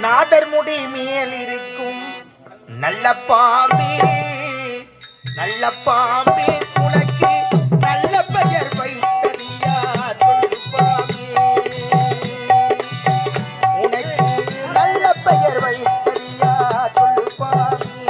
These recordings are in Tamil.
நாதர் முடி மேல் இருக்கும் நல்ல பாம்பே நல்ல பாம்பே உனக்கு நல்ல பெயர் வைத்ததியா பாம்பே உனக்கு நல்ல பெயர் வைத்ததியா பாம்பே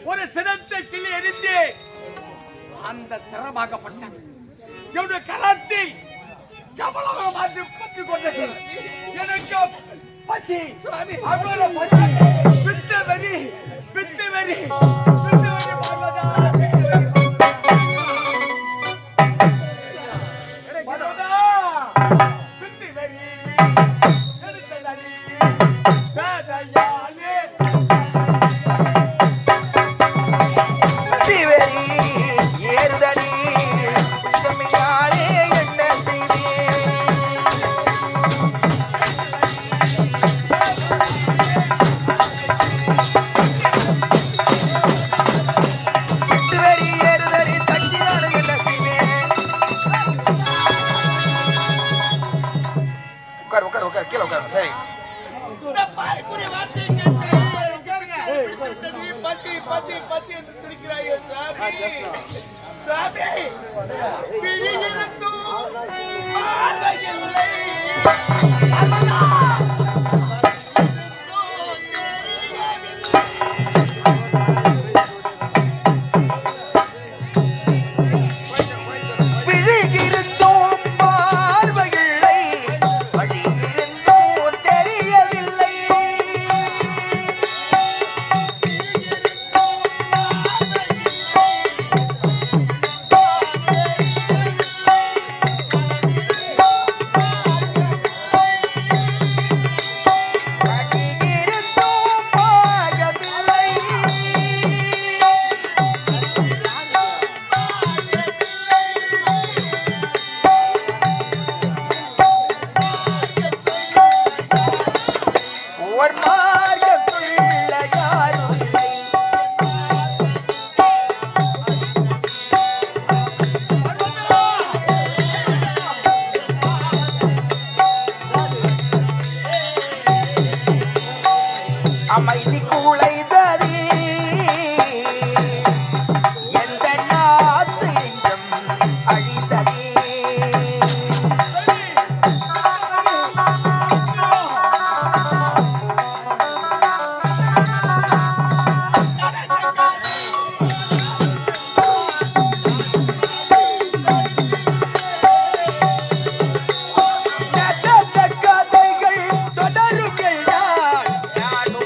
ஒரு சிரத்தை கிளி எரிந்து அந்த சிரமாகப்பட்டது என்னுடைய கரத்தில் கமலமாக மாற்றி பற்றி கொண்டது. எனக்கு பசி அவ்வளவு பசி பித்து வெறி பித்து வெறி பித்து வெறி பார்வதா பித்து வெறி எடுத்ததடி வேதையாலே அமைதி குலைதறி எந்த நாத்து எங்கும் அழிதறி கதைகள் தொடரும் நானும்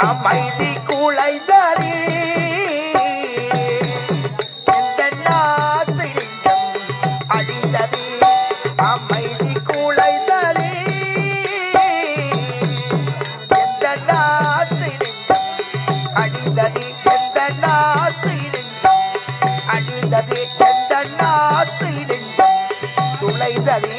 அமைதி குலைந்ததே இந்த நாட்டு நெஞ்சம் அழிந்ததே அமைதி குலைந்ததே இந்த நாட்டு நெஞ்சம் அழிந்ததே எந்த நாட்டு நெஞ்சம் அழிந்ததே எந்த நாட்டு நெஞ்சம் துளைந்ததே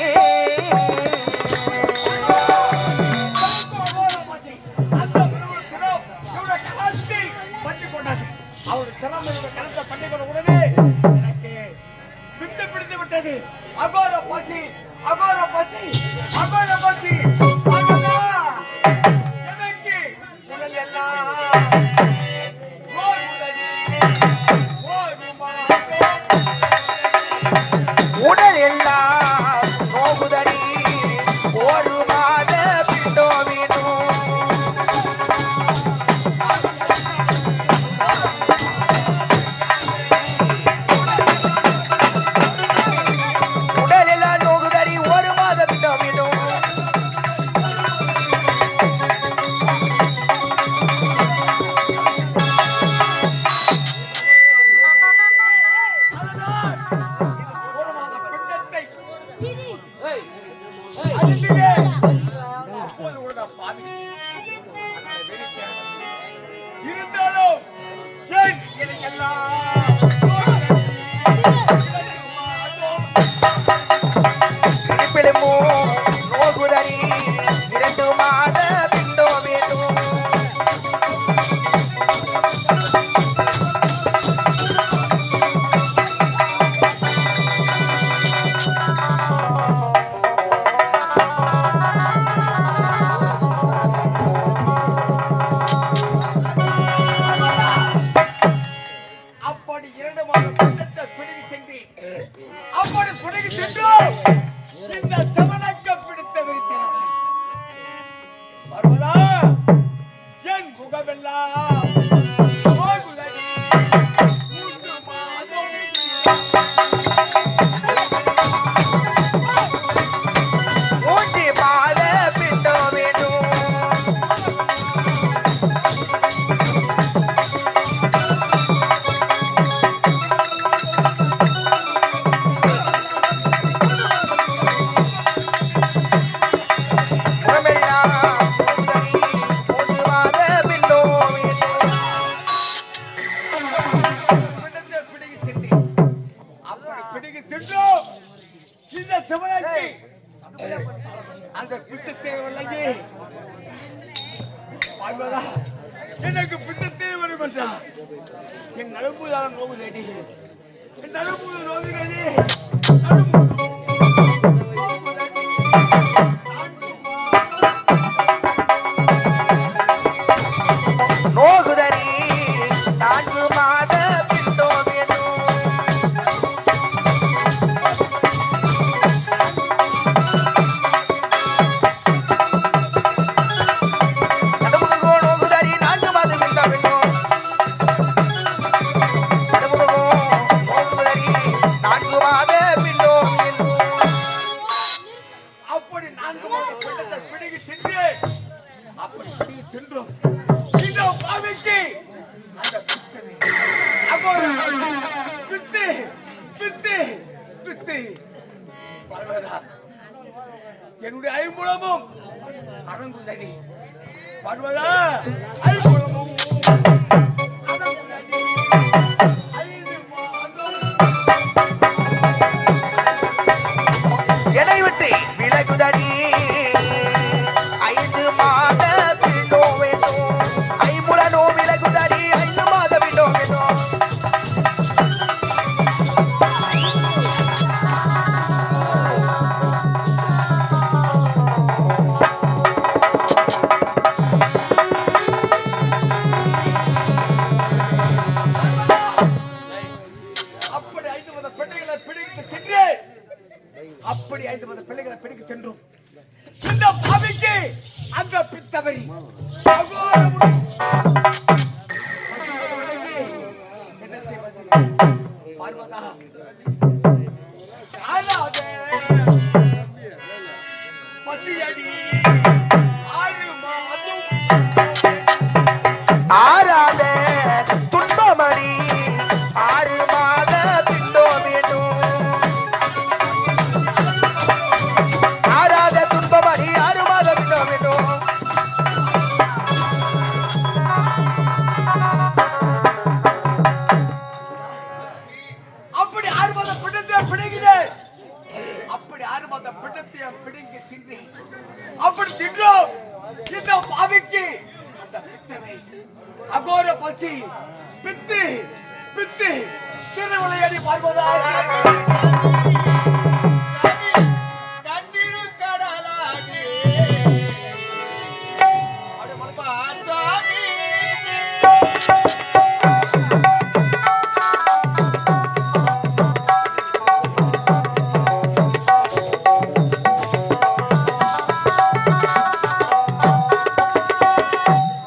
அகோர பசி அகோர பசி அகோர பசி எனக்கு உடல் எல்லாம் உடல் எல்லாம் நோகுதடி ஒரு மாத பிண்டோவினும் உடல் எல்லாம் நோகுதடி ஒரு மாத பிண்டோவினும் இருந்தாலும் ஏன் எனக்கெல்லாம் இடுப்பிலுமோ நோகுதடி 2 மாத பிண்டோவினும் அப்படி 2 மாதம் பிண்டத்தை பிடுங்கி சென்றேன். அப்படி பிடுங்கி சென்றோம் இந்த செவனக்க பிடித்த விரித்தினார் வருவதா என் முகமெல்லாம் போகுதடி. 3 மாதம் 3 மாத பிண்டோவினும் பிண்டத்தை பிடுங்கி சென்றேன். அப்படி பிடுங்கி சென்றோம் இந்த செவனக்கை அந்த பிண்டத்தை வரலையே பார்வதா எனக்கு பிண்டத்தை வரும் என்றா என் நடும்புதான் நோகுதடி என் நடும்பு நோகுதடி நோகுதடி 4 மாத பிண்டோவினும் நடுமுதுகோ நோகுதடி 4 மாத பிண்டோவினும் நடுமுதுகோ நோகுதடி 4 மாத பிண்டோவினும் அப்படி 4 மாதம் பிண்டத்தை பிடுங்கி தின்று அப்படி பிடுங்கி தின்றோம் இந்த பாவிக்கு அந்த பித்தனை அகோர பித்து பித்து பித்து பார்வதா என்னுடைய ஐம்புலமும் அடங்குதடி பார்வதா ஐம்புலமும் அடங்குதடி 5 மாதம் என்னை விட்டு விலகுதடி 5 மாத பிண்டோவினும் ஐம்புலனோ விலகுதடி 5 மாத பிண்டோவினும் அப்படி 5 மாத பிள்ளைகளை பிடித்து தின்று அப்படி 5 மாத பிள்ளைகளை பிடித்து தின்றோம் இந்த பாவிக்கு அந்த பித்தவரி என்ன செய்வது பார்வதா ஆளாதே பசியடி 6 மாதம் ஆறாத துன்பமடி 6 மாத பிண்டோ வேண்டும் ஆறாத துன்பமடி 6 மாத பிண்டோ வேண்டும் அப்படி 6 மாத பிண்டத்தை பிடிக்கிறேன் அப்படி 6 மாத பிண்டத்தை பிடிங்கி தின்றேன் அப்படி தின்றோம் இந்த பாவிக்கு அந்த பித்தனை அகோர பசி பித்து பித்து திருவிளையாடி பார்ப்பதாக கண்ணீரும் கடலாடி பாசாமி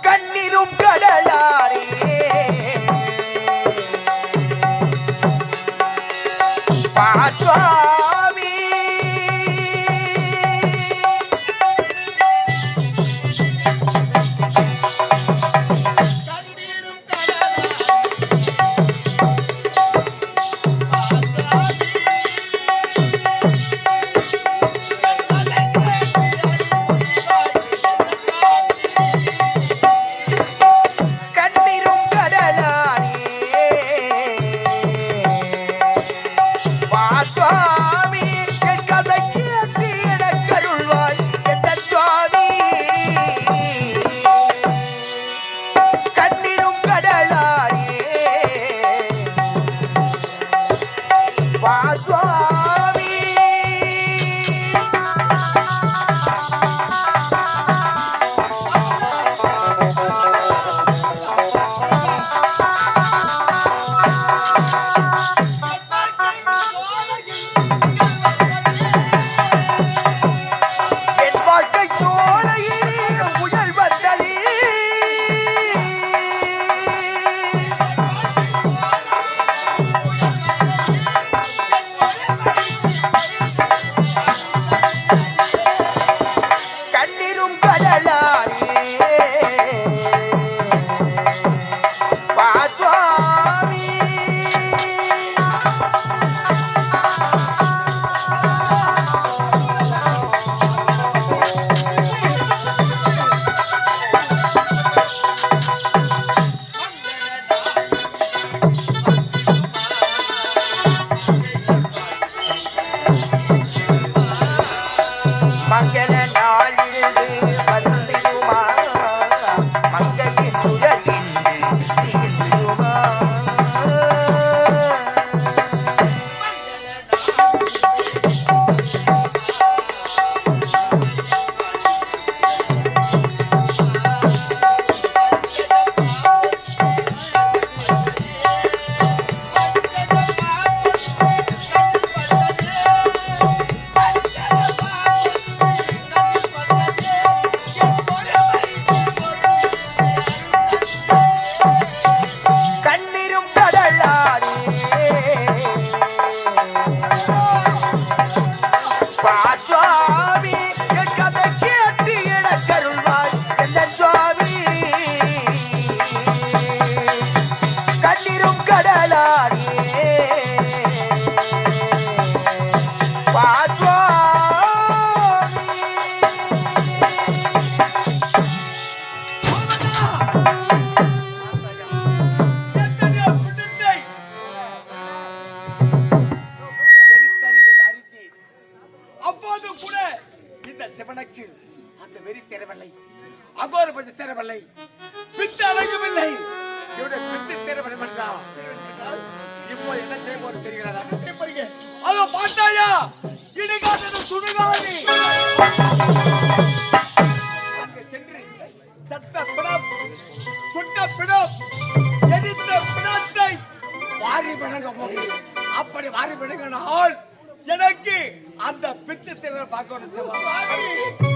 கண்ணீரும் கடலாடி பாசாமி கண்ணீரும் கடலாடி கண்ணீரும் கடலாடி பாசாமி என் கதை கேட்டு எனக்கருள்வாய் எந்த சுவாமி கண்ணீரும் கடலாடி பாசாமி என் வாழ்க்கை சோலையில் புயல் வந்தது கண்ணீரும் கடலாடி பாசுவாமி மங்கள நாளிலிருந்து வந்திடுமா மங்கையின் முதலில் தீர்ந்திடுமா கண்ணீரும் கடலாடி பாசுவாமி என் கதை கேட்டு எனக்கருள்வாய் எந்த சுவாமி கண்ணீரும் கடலாடி அப்போது கூட இந்த சிவனுக்கு அந்த வெறி தேரவில்லை அகோர பற்றி தேரவில்லை பித்து அழகவில்லை இவருடைய பித்து தேரவில்லை என்றால் இப்போ என்ன செய்ய போறது தெரிகிறதா அதோ பாட்டாயா இடுகாட்டு சுடுகாடி அங்கே சென்று சத்த பிணம் சுட்ட பிணம் எரித்த பிணத்தை வாரி விழுங்க போது அப்படி வாரி விழுங்கினால் எனக்கு அந்த பித்து திறனை பார்க்கணும்